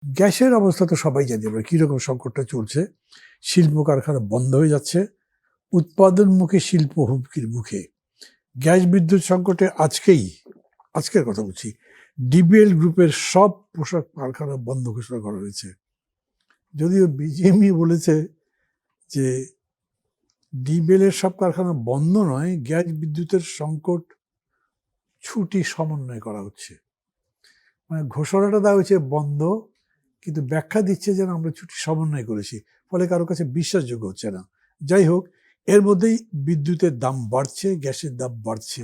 গ্যাসের অবস্থা তো সবাই জানি আমরা কীরকম সংকটটা চলছে। শিল্প কারখানা বন্ধ হয়ে যাচ্ছে, উৎপাদনমুখী শিল্প হুমকির মুখে। গ্যাস বিদ্যুৎ সংকটে আজকের কথা বলছি, ডিবিএল গ্রুপের সব পোশাক কারখানা বন্ধ ঘোষণা করা হয়েছে। যদিও বিজিএমই বলেছে যে ডিবিএল এর সব কারখানা বন্ধ নয়, গ্যাস বিদ্যুতের সংকট ছুটি সমন্বয় করা হচ্ছে। মানে ঘোষণাটা দেওয়া হয়েছে বন্ধ, কিন্তু ব্যাখ্যা দিচ্ছে যেন আমরা ছুটি সমন্বয় করেছি, ফলে কারো কাছে বিশ্বাসযোগ্য হচ্ছে না। যাই হোক, এর মধ্যেই বিদ্যুতের দাম বাড়ছে, গ্যাসের দাম বাড়ছে।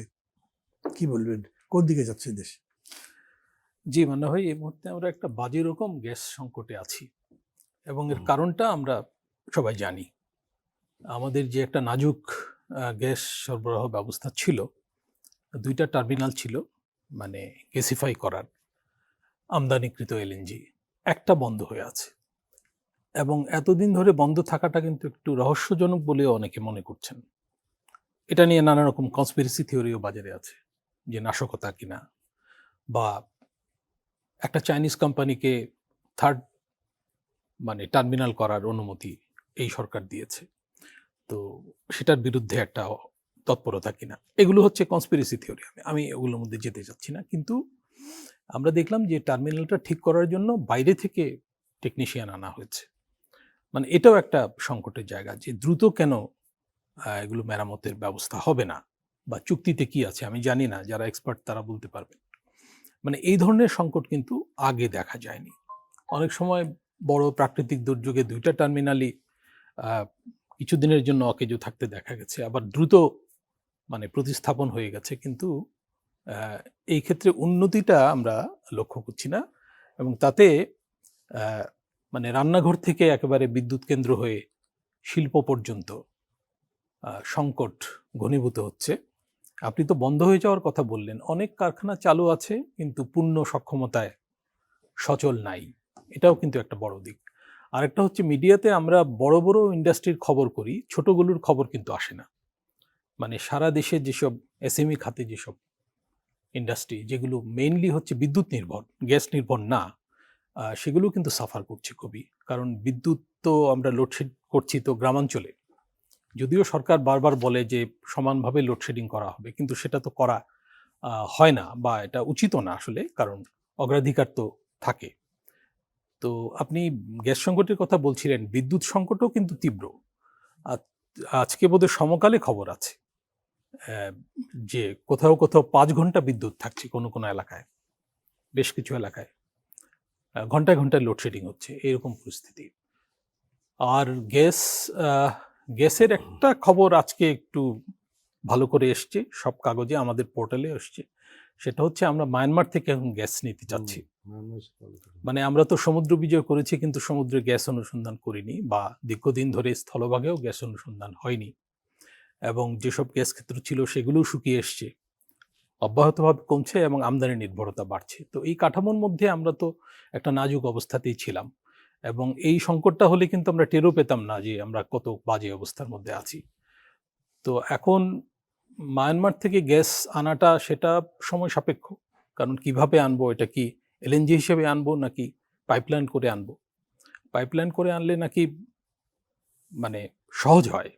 কি বলবেন, কোন দিকে যাচ্ছে দেশ? জি, মনে হয় এই মুহূর্তে আমরা একটা বাজে রকম গ্যাস সংকটে আছি, এবং এর কারণটা আমরা সবাই জানি। আমাদের যে একটা নাজুক গ্যাস সরবরাহ ব্যবস্থা ছিল, 2টা টার্মিনাল ছিল মানে গ্যাসিফাই করার, আমদানিকৃত এলএনজি, একটা বন্ধ হয়ে আছে। এবং এতদিন ধরে বন্ধ থাকাটা কিন্তু একটু রহস্যজনক বলেও অনেকে মনে করছেন। এটা নিয়ে নানা রকম কনস্পিরেসি থিওরিও বাজারে আছে, যে নাশকতা কিনা, বা একটা চাইনিজ কোম্পানিকে থার্ড টার্মিনাল করার অনুমতি এই সরকার দিয়েছে, তো সেটার বিরুদ্ধে একটা তৎপরতা কিনা। এগুলো হচ্ছে কনস্পিরেসি থিওরি, আমি ওগুলোর মধ্যে যেতে চাচ্ছি না। কিন্তু আমরা দেখলাম যে টার্মিনালটা ঠিক করার জন্য বাইরে থেকে টেকনিশিয়ান আনা হয়েছে। এটাও একটা সংকটের জায়গা, যে দ্রুত কেন এগুলো মেরামতের ব্যবস্থা হবে না, বা চুক্তিতে কি আছে আমি জানি না, যারা এক্সপার্ট তারা বলতে পারবেন। এই ধরনের সংকট কিন্তু আগে দেখা যায়নি। অনেক সময় বড় প্রাকৃতিক দুর্যোগে 2টা টার্মিনালই কিছুদিনের জন্য অকেজো থাকতে দেখা গেছে, আবার দ্রুত প্রতিস্থাপন হয়ে গেছে। কিন্তু এই ক্ষেত্রে উন্নতিটা আমরা লক্ষ্য করছি না, এবং তাতে রান্নাঘর থেকে একেবারে বিদ্যুৎ কেন্দ্র হয়ে শিল্প পর্যন্ত সংকট ঘনীভূত হচ্ছে। আপনি তো বন্ধ হয়ে যাওয়ার কথা বললেন, অনেক কারখানা চালু আছে কিন্তু পূর্ণ সক্ষমতায় সচল নাই, এটাও কিন্তু একটা বড় দিক। আরেকটা হচ্ছে, মিডিয়াতে আমরা বড় বড় ইন্ডাস্ট্রির খবর করি, ছোটগুলোর খবর কিন্তু আসে না। সারা দেশে যেসব এসএমই খাতে যেসব ইন্ডাস্ট্রি, যেগুলো মেইনলি হচ্ছে বিদ্যুৎ নির্ভর, গ্যাস নির্ভর না, সেগুলো কিন্তু সাফার করছে খুবই। কারণ বিদ্যুৎ তো আমরা লোডশেড করছি তো গ্রামাঞ্চলে, যদিও সরকার বারবার বলে যে সমানভাবে লোডশেডিং করা হবে, কিন্তু সেটা তো করা হয় না, বা এটা উচিতও না আসলে, কারণ অগ্রাধিকার তো থাকে। তো আপনি গ্যাস সংকটের কথা বলছিলেন, বিদ্যুৎ সংকটও কিন্তু তীব্র। আজকে বোধহয় সমকালে খবর আছে যে কোথাও কোথাও 5 ঘন্টা বিদ্যুৎ থাকছে কোনো কোনো এলাকায়, বেশ কিছু এলাকায় ঘন্টায় ঘন্টায় লোডশেডিং হচ্ছে, এরকম পরিস্থিতি। আর গ্যাসের একটা খবর আজকে একটু ভালো করে এসছে, সব কাগজে, আমাদের পোর্টালে এসছে। সেটা হচ্ছে আমরা মায়ানমার থেকে এখন গ্যাস নিতে চাচ্ছি। আমরা তো সমুদ্র বিজয় করেছি, কিন্তু সমুদ্রে গ্যাস অনুসন্ধান করিনি, বা দীর্ঘদিন ধরে স্থলভাগেও গ্যাস অনুসন্ধান হয়নি, এবং যেসব গ্যাস ক্ষেত্র ছিল সেগুলোও শুকিয়ে এসছে, অব্যাহতভাবে কমছে, এবং আমদানি নির্ভরতা বাড়ছে। তো এই কাঠামোর মধ্যে আমরা তো একটা নাজুক অবস্থাতেই ছিলাম, এবং এই সংকটটা হলে কিন্তু আমরা টেরও পেতাম না যে আমরা কত বাজে অবস্থার মধ্যে আছি। তো এখন মায়ানমার থেকে গ্যাস আনাটা, সেটা সময় সাপেক্ষ, কারণ কিভাবে আনবো, এটা কি এলএনজি হিসেবে আনবো নাকি পাইপলাইন করে আনবো? পাইপলাইন করে আনলে নাকি সহজ হয়,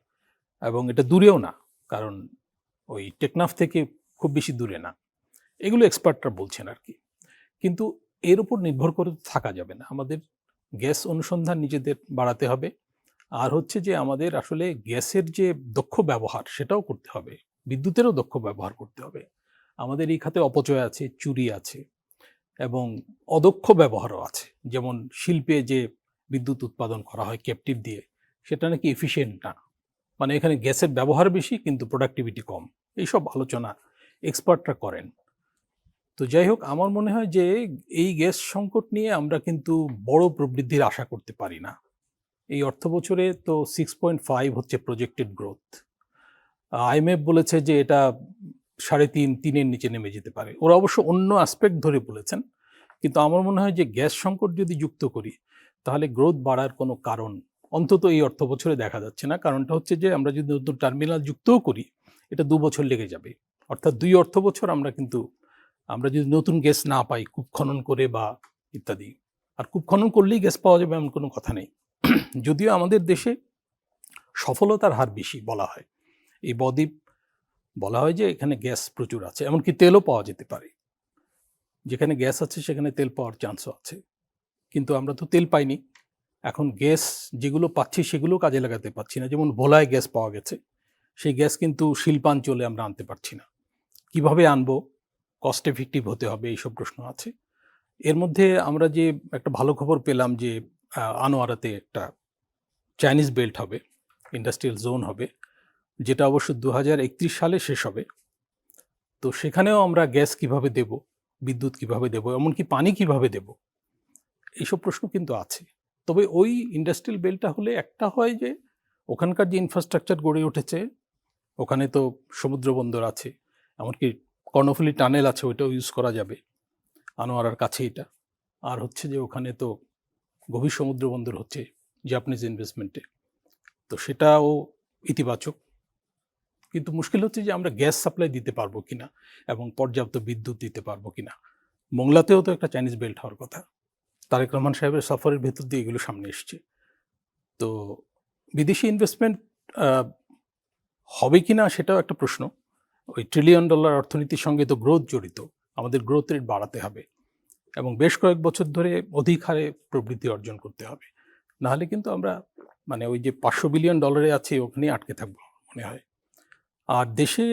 এবং এটা দূরেও না, কারণ ওই টেকনাফ থেকে খুব বেশি দূরে না, এগুলো এক্সপার্টরা বলছেন আর কি। কিন্তু এর উপর নির্ভর করে থাকা যাবে না, আমাদের গ্যাস অনুসন্ধান নিজেদের বাড়াতে হবে। আর হচ্ছে যে আমাদের আসলে গ্যাসের যে দক্ষ ব্যবহার, সেটাও করতে হবে, বিদ্যুতেরও দক্ষ ব্যবহার করতে হবে। আমাদের এই খাতে অপচয় আছে, চুরি আছে, এবং অদক্ষ ব্যবহারও আছে। যেমন শিল্পে যে বিদ্যুৎ উৎপাদন করা হয় ক্যাপটিভ দিয়ে, সেটা নাকি এফিশিয়েন্ট না, এখানে গ্যাসের ব্যবহার বেশি কিন্তু প্রোডাক্টিভিটি কম। এইসব আলোচনা এক্সপার্টরা করেন। তো যাই হোক, আমার মনে হয় যে এই গ্যাস সংকট নিয়ে আমরা কিন্তু বড় প্রবৃদ্ধির আশা করতে পারি না। এই অর্থ বছরে তো 6.5 হচ্ছে প্রজেক্টেড গ্রোথ। আইএমএফ বলেছে যে এটা 3.5-3-এর নিচে নেমে যেতে পারে। ওরা অবশ্য অন্য অ্যাসপেক্ট ধরে বলেছেন, কিন্তু আমার মনে হয় যে গ্যাস সংকট যদি যুক্ত করি, তাহলে গ্রোথ বাড়ার কোনো কারণ অন্তত এই অর্থ বছরে দেখা যাচ্ছে না। কারণটা হচ্ছে যে আমরা যদি নতুন টার্মিনাল যুক্তও করি, এটা 2 বছর লেগে যাবে। অর্থাৎ 2 অর্থ বছর আমরা যদি নতুন গ্যাস না পাই, কূপ খনন করে বা ইত্যাদি, আর কূপ খনন করলেই গ্যাস পাওয়া যাবে এমন কোনো কথা নেই। যদিও আমাদের দেশে সফলতার হার বেশি বলা হয়। এই বদ্বীপ বলা হয় যে এখানে গ্যাস প্রচুর আছে, এমনকি তেলও পাওয়া যেতে পারে। যেখানে গ্যাস আছে সেখানে তেল পাওয়ার চান্সও আছে, কিন্তু আমরা তো তেল পাইনি। এখন গ্যাস যেগুলো পাচ্ছি সেগুলো কাজে লাগাতে পারছি না। যেমন ভোলায় গ্যাস পাওয়া গেছে, সেই গ্যাস কিন্তু শিল্পাঞ্চলে আমরা আনতে পারছি না। কিভাবে আনবো, কস্ট এফেক্টিভ হতে হবে, এইসব প্রশ্ন আছে। এর মধ্যে আমরা যে একটা ভালো খবর পেলাম যে আনোয়ারাতে একটা চাইনিজ বেল্ট হবে, ইন্ডাস্ট্রিয়াল জোন হবে, যেটা অবশ্য 2031 সালে শেষ হবে। তো সেখানেও আমরা গ্যাস কিভাবে দেব, বিদ্যুৎ কিভাবে দেব, এমনকি পানি কিভাবে দেব, এইসব প্রশ্ন কিন্তু আছে। তবে ওই ইন্ডাস্ট্রিয়াল বেল্টটা হলে একটা হয় যে ওখানকার যে ইনফ্রাস্ট্রাকচার গড়ে উঠেছে, ওখানে তো সমুদ্র বন্দর আছে, এমনকি কর্ণফুলী টানেল আছে, ওইটাও ইউজ করা যাবে আনোয়ারার কাছে এটা। আর হচ্ছে যে ওখানে তো গভীর সমুদ্র বন্দর হচ্ছে জাপানিজ ইনভেস্টমেন্টে, তো সেটাও ইতিবাচক। কিন্তু মুশকিল হচ্ছে যে আমরা গ্যাস সাপ্লাই দিতে পারবো কিনা এবং পর্যাপ্ত বিদ্যুৎ দিতে পারবো কিনা। মোংলাতেও তো একটা চাইনিজ বেল্ট হওয়ার কথা, তারেক রহমান সাহেবের সফরের ভেতর দিয়ে এগুলো সামনে এসছে। তো বিদেশি ইনভেস্টমেন্ট হবে কিনা সেটাও একটা প্রশ্ন। ওই $1 ট্রিলিয়ন অর্থনীতির সঙ্গে তো গ্রোথ জড়িত, আমাদের গ্রোথ রেট বাড়াতে হবে এবং বেশ কয়েক বছর ধরে অধিক হারে প্রবৃদ্ধি অর্জন করতে হবে। নাহলে কিন্তু আমরা মানে ওই যে $500 বিলিয়ন আছে ওখানেই আটকে থাকবো মনে হয়। আর দেশে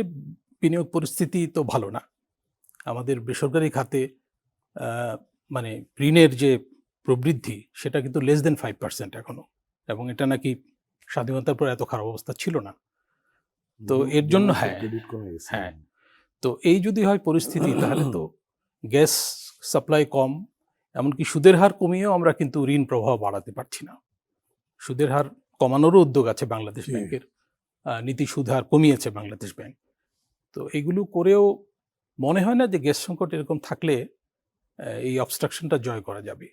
বিনিয়োগ পরিস্থিতি তো ভালো না। আমাদের বেসরকারি খাতে মানে ঋণের যে প্রবৃদ্ধি সেটা কিন্তু less than 5% এখনো, এবং এটা নাকি স্বাধীনতার পর এত খারাপ অবস্থা ছিল না। তো এর জন্য হ্যাঁ, তো এই যদি হয় পরিস্থিতি, তাহলে তো গ্যাস সাপ্লাই কম, এমনকি সুদের হার কমিয়েও আমরা কিন্তু ঋণ প্রবাহ বাড়াতে পারছি না। সুদের হার কমানোরও উদ্যোগ আছে বাংলাদেশ ব্যাংকের, নীতি সুদ হার কমিয়েছে বাংলাদেশ ব্যাংক। তো এগুলো করেও মনে হয় না যে গ্যাস সংকট এরকম থাকলে এই অবস্ট্রাকশনটা জয় করা যাবে।